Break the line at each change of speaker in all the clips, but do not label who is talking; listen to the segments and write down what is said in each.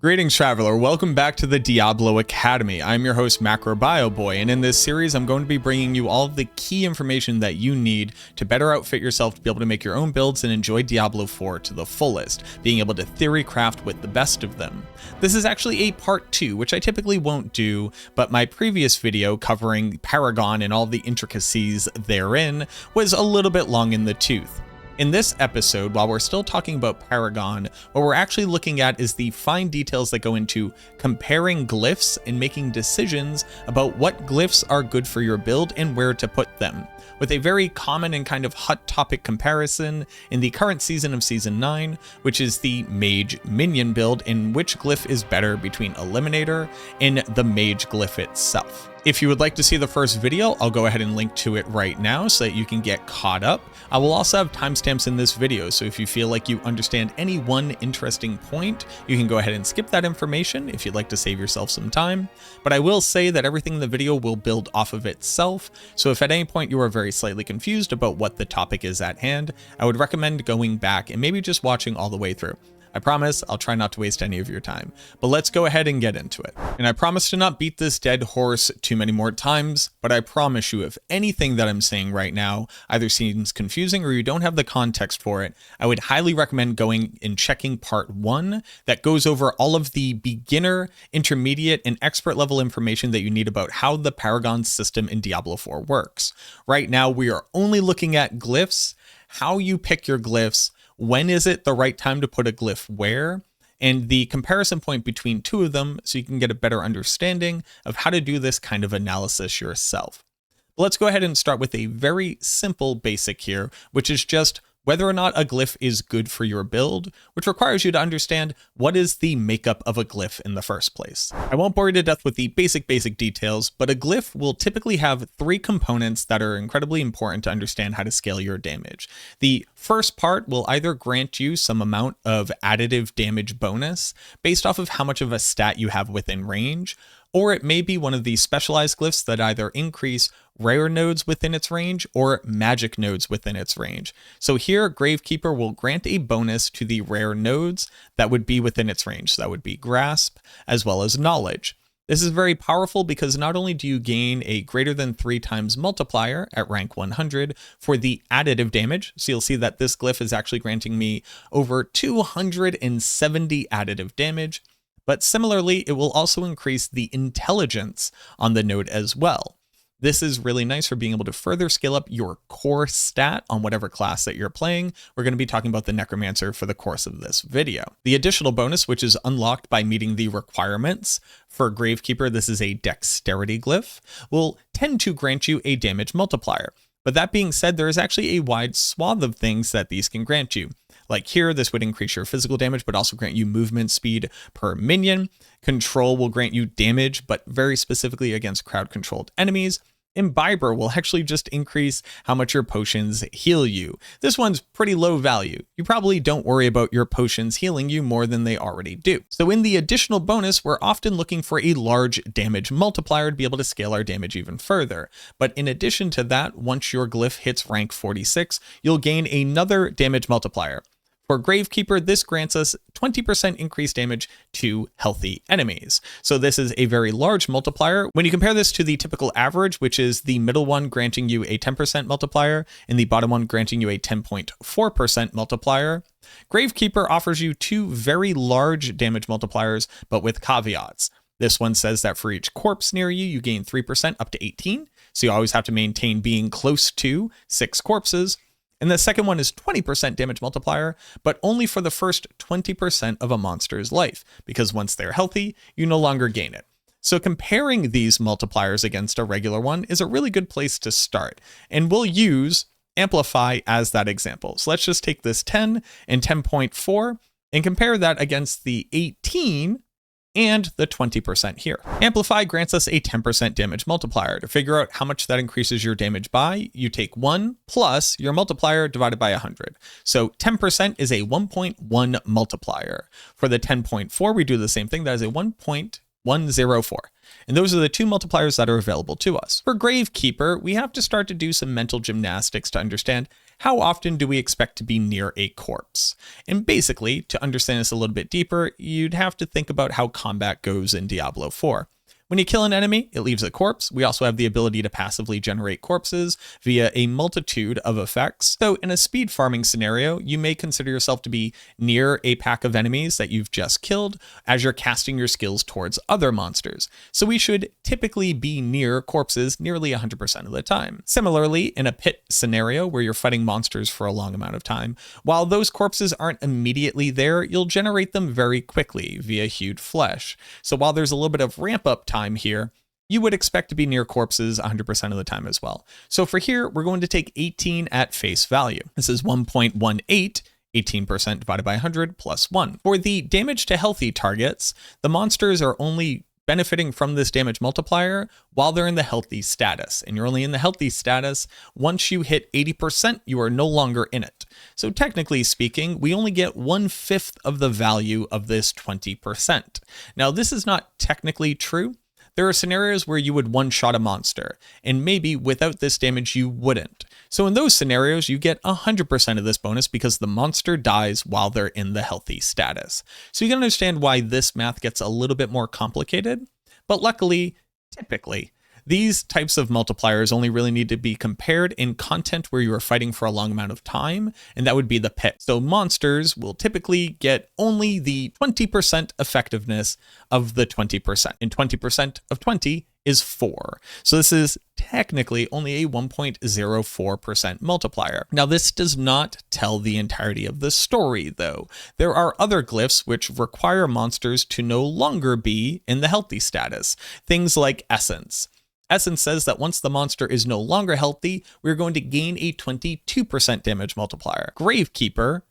Greetings, Traveler. Welcome back to the Diablo Academy. I'm your host, MacroBioBoi, and in this series, I'm going to be bringing you all of the key information that you need to better outfit yourself to be able to make your own builds and enjoy Diablo 4 to the fullest, being able to theory craft with the best of them. This is actually a part 2, which I typically won't do, but my previous video covering Paragon and all the intricacies therein was a little bit long in the tooth. In this episode, while we're still talking about Paragon, what we're actually looking at is the fine details that go into comparing glyphs and making decisions about what glyphs are good for your build and where to put them, with a very common and kind of hot topic comparison in the current season of Season 9, which is the Mage minion build, in which glyph is better between Eliminator and the Mage glyph itself. If you would like to see the first video, I'll go ahead and link to it right now so that you can get caught up. I will also have timestamps in this video, so if you feel like you understand any one interesting point, you can go ahead and skip that information if you'd like to save yourself some time. But I will say that everything in the video will build off of itself, so if at any point you are very slightly confused about what the topic is at hand, I would recommend going back and maybe just watching all the way through. I promise I'll try not to waste any of your time, but let's go ahead and get into it. And I promise to not beat this dead horse too many more times, but I promise you if anything that I'm saying right now either seems confusing or you don't have the context for it, I would highly recommend going and checking part 1 that goes over all of the beginner, intermediate, and expert level information that you need about how the Paragon system in Diablo 4 works. Right now we are only looking at glyphs, how you pick your glyphs, when is it the right time to put a glyph where, and the comparison point between two of them so you can get a better understanding of how to do this kind of analysis yourself. But let's go ahead and start with a very simple basic here, which is just whether or not a glyph is good for your build, which requires you to understand what is the makeup of a glyph in the first place. I won't bore you to death with the basic details, but a glyph will typically have 3 components that are incredibly important to understand how to scale your damage. The first part will either grant you some amount of additive damage bonus based off of how much of a stat you have within range, or it may be one of these specialized glyphs that either increase rare nodes within its range or magic nodes within its range. So here, Gravekeeper will grant a bonus to the rare nodes that would be within its range. So that would be Grasp as well as Knowledge. This is very powerful because not only do you gain a greater than 3 times multiplier at rank 100 for the additive damage, so you'll see that this glyph is actually granting me over 270 additive damage, but similarly, it will also increase the intelligence on the node as well. This is really nice for being able to further scale up your core stat on whatever class that you're playing. We're going to be talking about the Necromancer for the course of this video. The additional bonus, which is unlocked by meeting the requirements for Gravekeeper, this is a dexterity glyph, will tend to grant you a damage multiplier. But that being said, there is actually a wide swath of things that these can grant you. Like here, this would increase your physical damage, but also grant you movement speed per minion. Control will grant you damage, but very specifically against crowd-controlled enemies. Imbiber will actually just increase how much your potions heal you. This one's pretty low value. You probably don't worry about your potions healing you more than they already do. So in the additional bonus, we're often looking for a large damage multiplier to be able to scale our damage even further. But in addition to that, once your glyph hits rank 46, you'll gain another damage multiplier. For Gravekeeper, this grants us 20% increased damage to healthy enemies. So this is a very large multiplier. When you compare this to the typical average, which is the middle one granting you a 10% multiplier and the bottom one granting you a 10.4% multiplier, Gravekeeper offers you 2 very large damage multipliers, but with caveats. This one says that for each corpse near you, you gain 3% up to 18. So you always have to maintain being close to 6 corpses. And the second one is 20% damage multiplier, but only for the first 20% of a monster's life, because once they're healthy, you no longer gain it. So comparing these multipliers against a regular one is a really good place to start. And we'll use Amplify as that example. So let's just take this 10 and 10.4 and compare that against the 18 and the 20% here. Amplify grants us a 10% damage multiplier. To figure out how much that increases your damage by, you take 1 plus your multiplier divided by 100. So 10% is a 1.1 multiplier. For the 10.4, we do the same thing. That is a 1.104. And those are the 2 multipliers that are available to us. For Gravekeeper, we have to start to do some mental gymnastics to understand how often do we expect to be near a corpse? And basically, to understand this a little bit deeper, you'd have to think about how combat goes in Diablo 4. When you kill an enemy, it leaves a corpse. We also have the ability to passively generate corpses via a multitude of effects. So in a speed farming scenario, you may consider yourself to be near a pack of enemies that you've just killed as you're casting your skills towards other monsters. So we should typically be near corpses nearly 100% of the time. Similarly, in a pit scenario where you're fighting monsters for a long amount of time, while those corpses aren't immediately there, you'll generate them very quickly via hewed flesh. So while there's a little bit of ramp up time here, you would expect to be near corpses 100% of the time as well. So for here, we're going to take 18 at face value. This is 1.18, 18% divided by 100 plus 1. For the damage to healthy targets, the monsters are only benefiting from this damage multiplier while they're in the healthy status. And you're only in the healthy status once you hit 80%, you are no longer in it. So technically speaking, we only get 1/5 of the value of this 20%. Now, this is not technically true. There are scenarios where you would one-shot a monster, and maybe without this damage you wouldn't. So in those scenarios, you get 100% of this bonus because the monster dies while they're in the healthy status. So you can understand why this math gets a little bit more complicated, but luckily, typically, these types of multipliers only really need to be compared in content where you are fighting for a long amount of time, and that would be the pit. So monsters will typically get only the 20% effectiveness of the 20%, and 20% of 20 is 4. So this is technically only a 1.04% multiplier. Now, this does not tell the entirety of the story, though. There are other glyphs which require monsters to no longer be in the healthy status, things like Essence. Essence says that once the monster is no longer healthy, we're going to gain a 22% damage multiplier. Gravekeeper,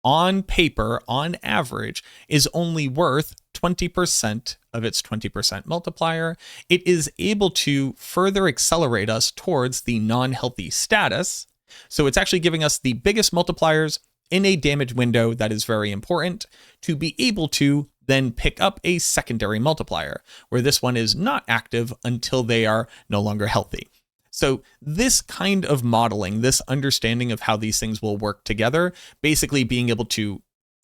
on paper, on average, is only worth 20% of its 20% multiplier. It is able to further accelerate us towards the non-healthy status. So it's actually giving us the biggest multipliers in a damage window that is very important to be able to then pick up a secondary multiplier, where this one is not active until they are no longer healthy. So this kind of modeling, this understanding of how these things will work together, basically being able to,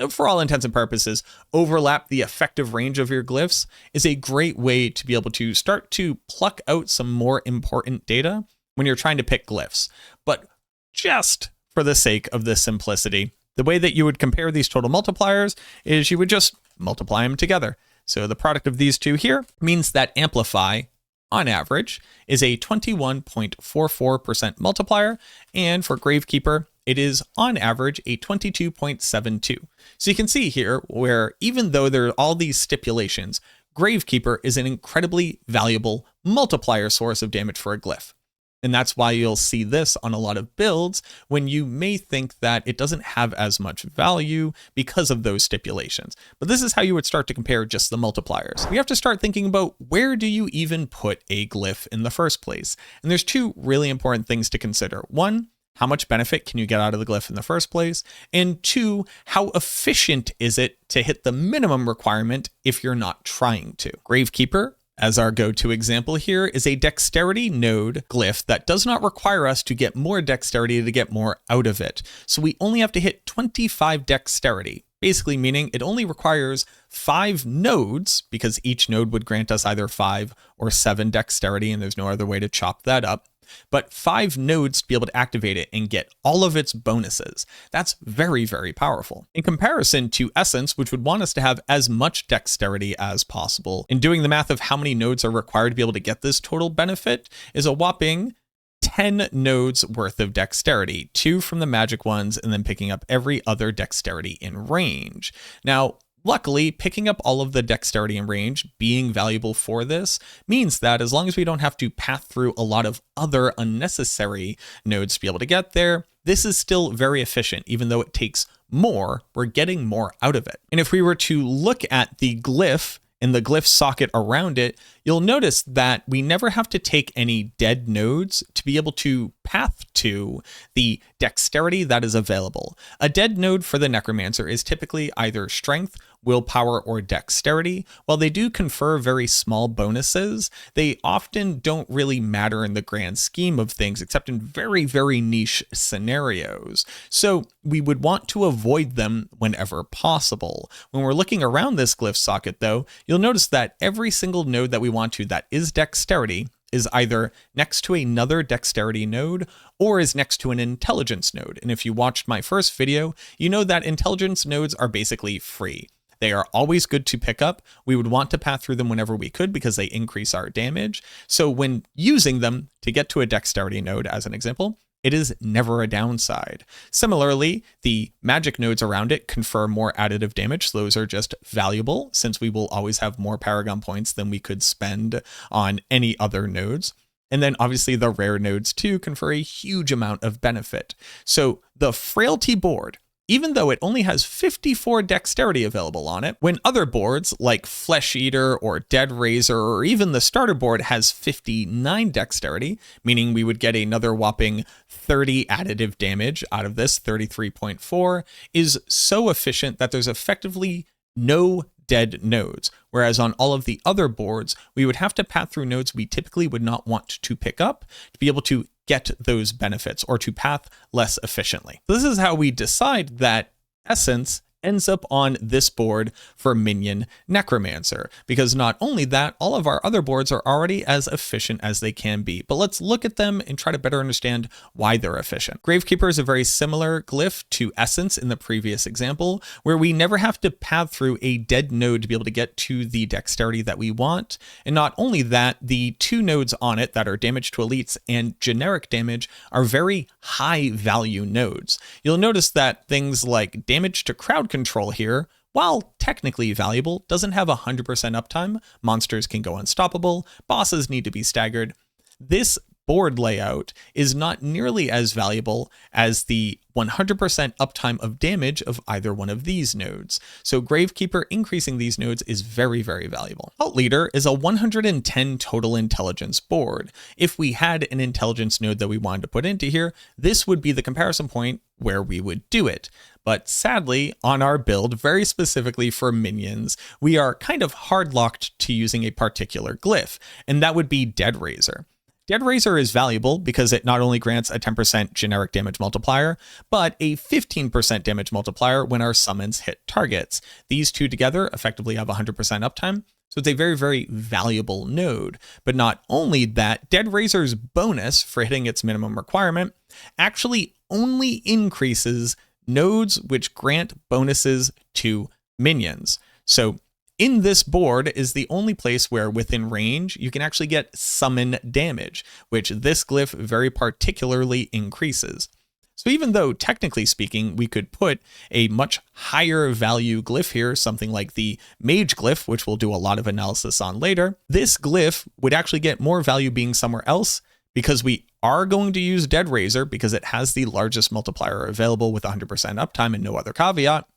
for all intents and purposes, overlap the effective range of your glyphs, is a great way to be able to start to pluck out some more important data when you're trying to pick glyphs. But just for the sake of this simplicity, the way that you would compare these total multipliers is you would just multiply them together. So the product of these two here means that Amplify, on average, is a 21.44% multiplier, and for Gravekeeper, it is on average a 22.72. So you can see here where even though there are all these stipulations, Gravekeeper is an incredibly valuable multiplier source of damage for a glyph. And that's why you'll see this on a lot of builds when you may think that it doesn't have as much value because of those stipulations. But this is how you would start to compare just the multipliers. We have to start thinking about, where do you even put a glyph in the first place? And there's two really important things to consider. One, how much benefit can you get out of the glyph in the first place? And two, how efficient is it to hit the minimum requirement if you're not trying to? Gravekeeper, as our go-to example here, is a dexterity node glyph that does not require us to get more dexterity to get more out of it. So we only have to hit 25 dexterity, basically meaning it only requires 5 nodes, because each node would grant us either 5 or 7 dexterity, and there's no other way to chop that up. But 5 nodes to be able to activate it and get all of its bonuses. That's very, very powerful. In comparison to Essence, which would want us to have as much dexterity as possible, and doing the math of how many nodes are required to be able to get this total benefit is a whopping 10 nodes worth of dexterity, 2 from the magic ones, and then picking up every other dexterity in range. Now, luckily, picking up all of the dexterity and range being valuable for this means that as long as we don't have to path through a lot of other unnecessary nodes to be able to get there, this is still very efficient. Even though it takes more, we're getting more out of it. And if we were to look at the glyph and the glyph socket around it, you'll notice that we never have to take any dead nodes to be able to path to the dexterity that is available. A dead node for the Necromancer is typically either strength willpower, or dexterity, while they do confer very small bonuses, they often don't really matter in the grand scheme of things, except in very, very niche scenarios. So we would want to avoid them whenever possible. When we're looking around this glyph socket though, you'll notice that every single node that we want to that is dexterity is either next to another dexterity node or is next to an intelligence node. And if you watched my first video, you know that intelligence nodes are basically free. They are always good to pick up. We would want to path through them whenever we could because they increase our damage. So when using them to get to a dexterity node, as an example, it is never a downside. Similarly, the magic nodes around it confer more additive damage. So those are just valuable since we will always have more Paragon points than we could spend on any other nodes. And then obviously the rare nodes too confer a huge amount of benefit. So the Frailty board, even though it only has 54 dexterity available on it, when other boards like Flesh Eater or Dead Razor or even the starter board has 59 dexterity, meaning we would get another whopping 30 additive damage out of this, 33.4, is so efficient that there's effectively no dead nodes. Whereas on all of the other boards, we would have to path through nodes we typically would not want to pick up to be able to get those benefits or to path less efficiently. This is how we decide that Essence ends up on this board for minion Necromancer, because not only that, all of our other boards are already as efficient as they can be. But let's look at them and try to better understand why they're efficient. Gravekeeper is a very similar glyph to Essence in the previous example, where we never have to path through a dead node to be able to get to the dexterity that we want. And not only that, the two nodes on it that are damage to elites and generic damage are very high value nodes. You'll notice that things like damage to crowd control here, while technically valuable, doesn't have 100% uptime. Monsters can go unstoppable, bosses need to be staggered. This board layout is not nearly as valuable as the 100% uptime of damage of either one of these nodes. So Gravekeeper increasing these nodes is very, very valuable. Cult Leader is a 110 total intelligence board. If we had an intelligence node that we wanted to put into here, this would be the comparison point where we would do it. But sadly, on our build, very specifically for minions, we are kind of hard locked to using a particular glyph, and that would be Dead Razor. Dead Razor is valuable because it not only grants a 10% generic damage multiplier, but a 15% damage multiplier when our summons hit targets. These two together effectively have 100% uptime, so it's a very, very valuable node. But not only that, Dead Razor's bonus for hitting its minimum requirement actually only increases nodes which grant bonuses to minions. So in this board is the only place where within range you can actually get summon damage, which this glyph very particularly increases. So even though technically speaking, we could put a much higher value glyph here, something like the Mage glyph, which we'll do a lot of analysis on later, this glyph would actually get more value being somewhere else because we are going to use Dead Razor because it has the largest multiplier available with 100% uptime and no other caveat.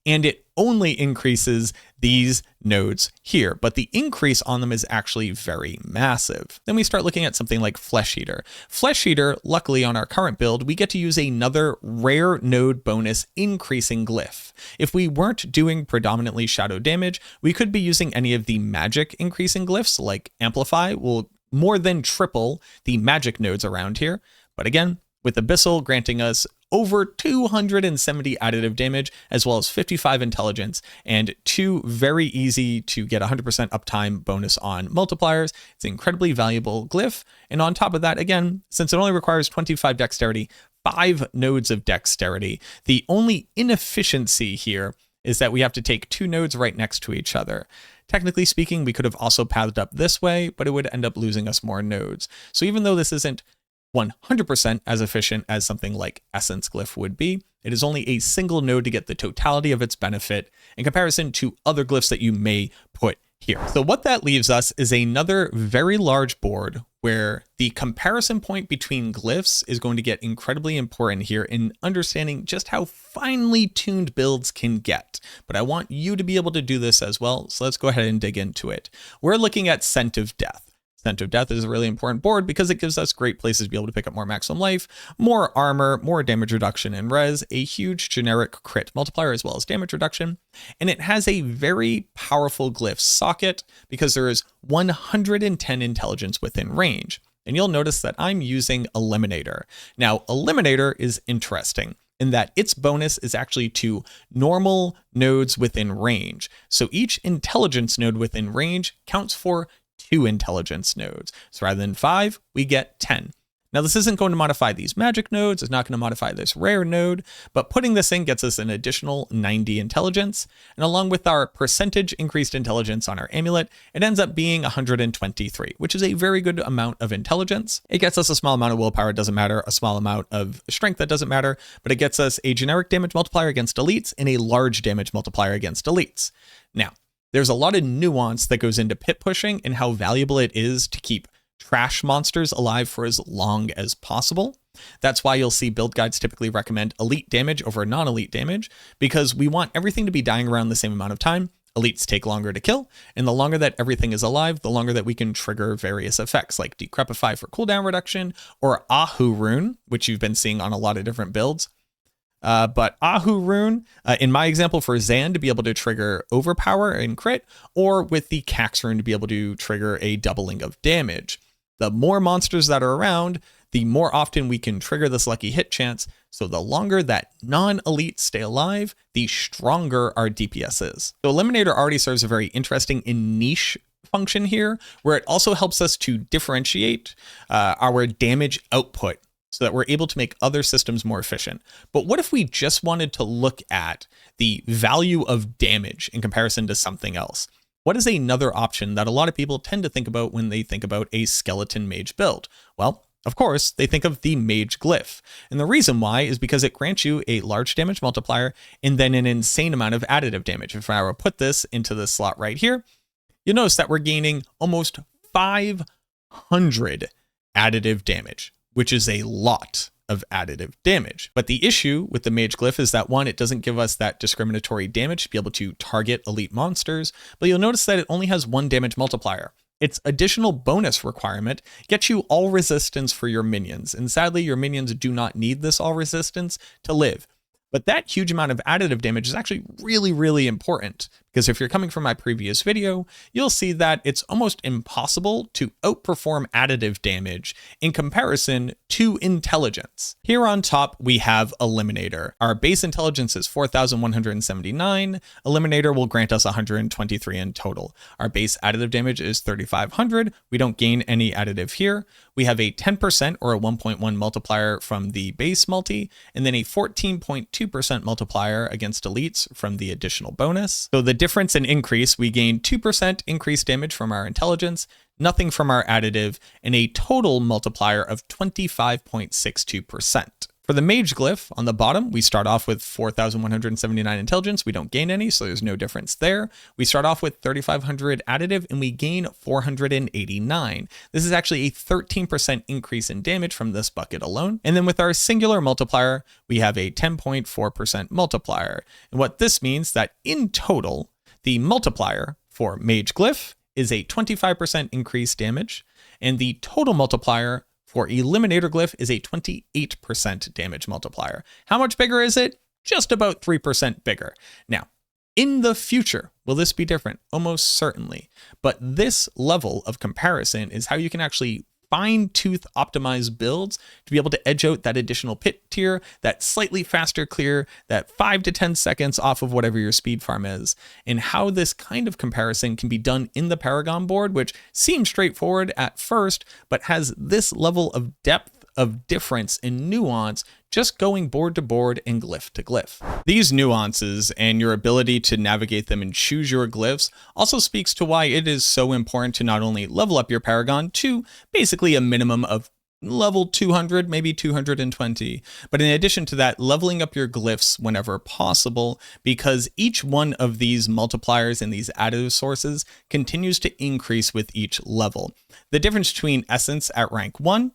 And it only increases these nodes here, but the increase on them is actually very massive. Then we start looking at something like Flesh Eater. Flesh Eater, luckily on our current build, we get to use another rare node bonus increasing glyph. If we weren't doing predominantly shadow damage, we could be using any of the magic increasing glyphs like Amplify will more than triple the magic nodes around here. But again, with Abyssal granting us over 270 additive damage, as well as 55 intelligence, and two very easy to get 100% uptime bonus on multipliers. It's an incredibly valuable glyph. And on top of that, again, since it only requires 25 dexterity, 5 nodes of dexterity, the only inefficiency here is that we have to take 2 nodes right next to each other. Technically speaking, we could have also pathed up this way, but it would end up losing us more nodes. So even though this isn't 100% as efficient as something like Essence Glyph would be, it is only a single node to get the totality of its benefit in comparison to other glyphs that you may put here. So what that leaves us is another very large board where the comparison point between glyphs is going to get incredibly important here in understanding just how finely tuned builds can get. But I want you to be able to do this as well, so let's go ahead and dig into it. We're looking at Scent of Death. Scent of Death is a really important board because it gives us great places to be able to pick up more maximum life, more armor, more damage reduction and res, a huge generic crit multiplier as well as damage reduction. And it has a very powerful glyph socket because there is 110 intelligence within range. And you'll notice that I'm using Eliminator. Now, Eliminator is interesting in that its bonus is actually to normal nodes within range. So each intelligence node within range counts for 2 intelligence nodes. So rather than 5, we get 10. Now this isn't going to modify these magic nodes, it's not going to modify this rare node, but putting this in gets us an additional 90 intelligence. And along with our percentage increased intelligence on our amulet, it ends up being 123, which is a very good amount of intelligence. It gets us a small amount of willpower, it doesn't matter, a small amount of strength, that doesn't matter, but it gets us a generic damage multiplier against elites and a large damage multiplier against elites. Now, there's a lot of nuance that goes into pit pushing and how valuable it is to keep trash monsters alive for as long as possible. That's why you'll see build guides typically recommend elite damage over non-elite damage, because we want everything to be dying around the same amount of time. Elites take longer to kill, and the longer that everything is alive, the longer that we can trigger various effects like Decrepify for cooldown reduction, or Ahu Rune, which you've been seeing on a lot of different builds. But Ahu Rune, in my example for Zan, to be able to trigger Overpower and crit, or with the Cax Rune to be able to trigger a doubling of damage. The more monsters that are around, the more often we can trigger this lucky hit chance, so the longer that non-elites stay alive, the stronger our DPS is. So Eliminator already serves a very interesting and niche function here, where it also helps us to differentiate our damage output so that we're able to make other systems more efficient. But what if we just wanted to look at the value of damage in comparison to something else? What is another option that a lot of people tend to think about when they think about a skeleton mage build? Well, of course, they think of the Mage Glyph. And the reason why is because it grants you a large damage multiplier and then an insane amount of additive damage. If I were to put this into this slot right here, you'll notice that we're gaining almost 500 additive damage, which is a lot of additive damage. But the issue with the Mage Glyph is that, one, it doesn't give us that discriminatory damage to be able to target elite monsters, but you'll notice that it only has 1 damage multiplier. Its additional bonus requirement gets you all resistance for your minions, and sadly your minions do not need this all resistance to live. But that huge amount of additive damage is actually really, really important, because if you're coming from my previous video, you'll see that it's almost impossible to outperform additive damage in comparison to intelligence. Here on top, we have Eliminator. Our base intelligence is 4,179. Eliminator will grant us 123 in total. Our base additive damage is 3,500. We don't gain any additive here. We have a 10% or a 1.1 multiplier from the base multi, and then a 14.2% multiplier against elites from the additional bonus. So the difference in increase, we gain 2% increased damage from our intelligence, nothing from our additive, and a total multiplier of 25.62%. For the Mage Glyph, on the bottom, we start off with 4,179 intelligence. We don't gain any, so there's no difference there. We start off with 3,500 additive, and we gain 489. This is actually a 13% increase in damage from this bucket alone. And then with our singular multiplier, we have a 10.4% multiplier. And what this means that in total, the multiplier for Mage Glyph is a 25% increased damage, and the total multiplier for Eliminator Glyph is a 28% damage multiplier. How much bigger is it? Just about 3% bigger. Now, in the future, will this be different? Almost certainly. But this level of comparison is how you can actually fine-tooth optimize builds to be able to edge out that additional pit tier, that slightly faster clear, that 5 to 10 seconds off of whatever your speed farm is, and how this kind of comparison can be done in the Paragon board, which seems straightforward at first, but has this level of depth of difference and nuance just going board to board and glyph to glyph. These nuances and your ability to navigate them and choose your glyphs also speaks to why it is so important to not only level up your Paragon to basically a minimum of level 200, maybe 220. But in addition to that, leveling up your glyphs whenever possible, because each one of these multipliers and these additive sources continues to increase with each level. The difference between Essence at rank 1,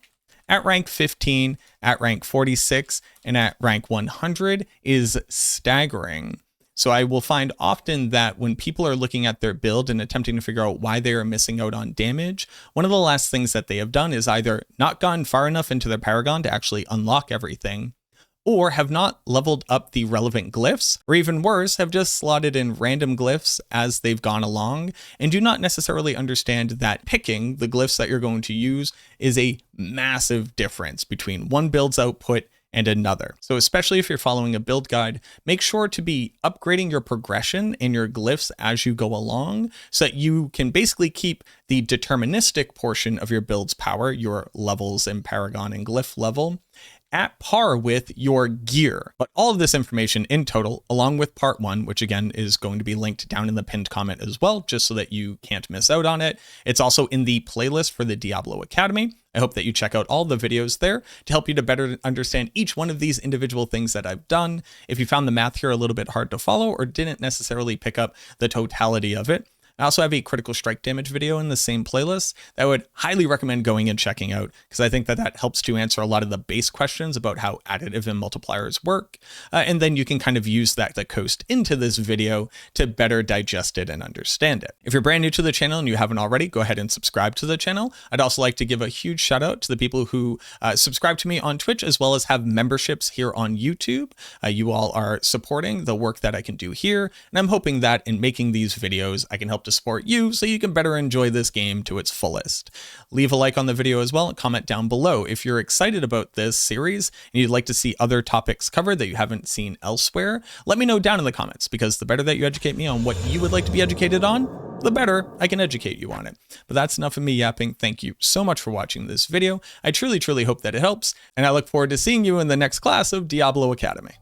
at rank 15, at rank 46, and at rank 100 is staggering. So I will find often that when people are looking at their build and attempting to figure out why they are missing out on damage, one of the last things that they have done is either not gone far enough into their Paragon to actually unlock everything, or have not leveled up the relevant glyphs, or even worse, have just slotted in random glyphs as they've gone along, and do not necessarily understand that picking the glyphs that you're going to use is a massive difference between one build's output and another. So especially if you're following a build guide, make sure to be upgrading your progression and your glyphs as you go along so that you can basically keep the deterministic portion of your build's power, your levels in Paragon and glyph level, at par with your gear. But all of this information in total, along with part 1, which again is going to be linked down in the pinned comment as well, just so that you can't miss out on it. It's also in the playlist for the Diablo Academy. I hope that you check out all the videos there to help you to better understand each one of these individual things that I've done. If you found the math here a little bit hard to follow or didn't necessarily pick up the totality of it, I also have a critical strike damage video in the same playlist that I would highly recommend going and checking out, because I think that that helps to answer a lot of the base questions about how additive and multipliers work. And then you can kind of use that to coast into this video to better digest it and understand it. If you're brand new to the channel and you haven't already, go ahead and subscribe to the channel. I'd also like to give a huge shout out to the people who subscribe to me on Twitch, as well as have memberships here on YouTube. You all are supporting the work that I can do here, and I'm hoping that in making these videos, I can help to support you so you can better enjoy this game to its fullest. Leave a like on the video as well and comment down below if you're excited about this series and you'd like to see other topics covered that you haven't seen elsewhere. Let me know down in the comments, because the better that you educate me on what you would like to be educated on, the better I can educate you on it. But that's enough of me yapping. Thank you so much for watching this video. I truly hope that it helps, and I look forward to seeing you in the next class of Diablo Academy.